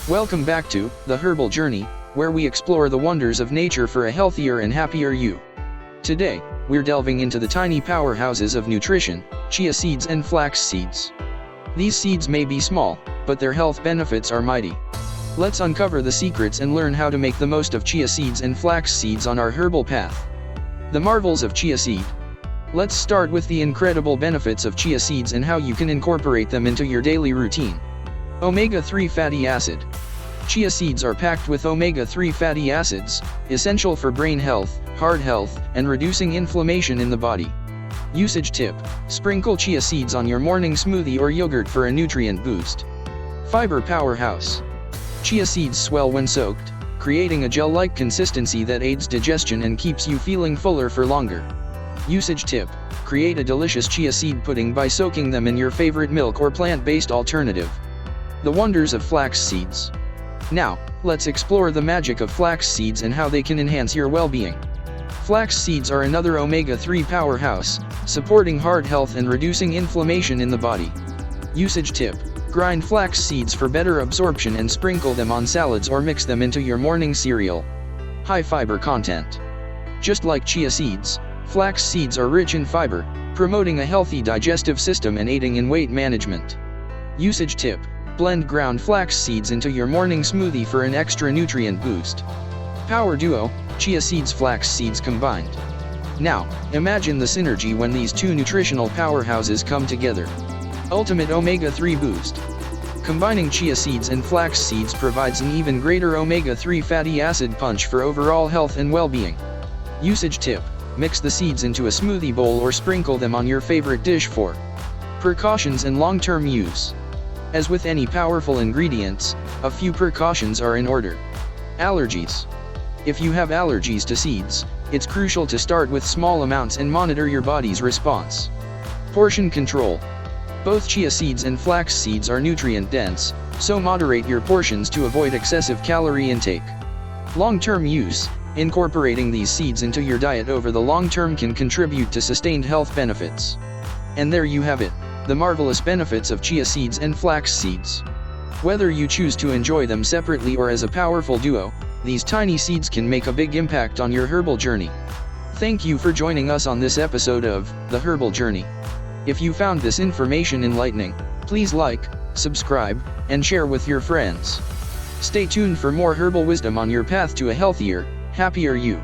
Welcome back to the Herbal Journey, where we explore the wonders of nature for a healthier and happier you. Today, we're delving into the tiny powerhouses of nutrition, chia seeds and flax seeds. These seeds may be small, but their health benefits are mighty. Let's uncover the secrets and learn how to make the most of chia seeds and flax seeds on our herbal path. The marvels of chia seed. Let's start with the incredible benefits of chia seeds and how you can incorporate them into your daily routine. Omega-3 fatty acid. Chia seeds are packed with omega-3 fatty acids, essential for brain health, heart health, and reducing inflammation in the body. Usage tip: sprinkle chia seeds on your morning smoothie or yogurt for a nutrient boost. Fiber powerhouse. Chia seeds swell when soaked, creating a gel-like consistency that aids digestion and keeps you feeling fuller for longer. Usage tip: create a delicious chia seed pudding by soaking them in your favorite milk or plant-based alternative. The wonders of flax seeds. Now, let's explore the magic of flax seeds and how they can enhance your well-being. Flax seeds are another omega-3 powerhouse, supporting heart health and reducing inflammation in the body. Usage tip: grind flax seeds for better absorption and sprinkle them on salads or mix them into your morning cereal. High fiber content. Just like chia seeds, flax seeds are rich in fiber, promoting a healthy digestive system and aiding in weight management. Usage tip: blend ground flax seeds into your morning smoothie for an extra nutrient boost. Power duo: chia seeds, flax seeds combined. Now, imagine the synergy when these two nutritional powerhouses come together. Ultimate omega-3 boost. Combining chia seeds and flax seeds provides an even greater omega-3 fatty acid punch for overall health and well-being. Usage tip: mix the seeds into a smoothie bowl or sprinkle them on your favorite dish for precautions and long-term use. As with any powerful ingredients, a few precautions are in order. Allergies. If you have allergies to seeds, it's crucial to start with small amounts and monitor your body's response. Portion control. Both chia seeds and flax seeds are nutrient-dense, so moderate your portions to avoid excessive calorie intake. Long-term use. Incorporating these seeds into your diet over the long term can contribute to sustained health benefits. And there you have it, the marvelous benefits of chia seeds and flax seeds. Whether you choose to enjoy them separately or as a powerful duo, these tiny seeds can make a big impact on your herbal journey. Thank you for joining us on this episode of The Herbal Journey. If you found this information enlightening, please like, subscribe, and share with your friends. Stay tuned for more herbal wisdom on your path to a healthier, happier you.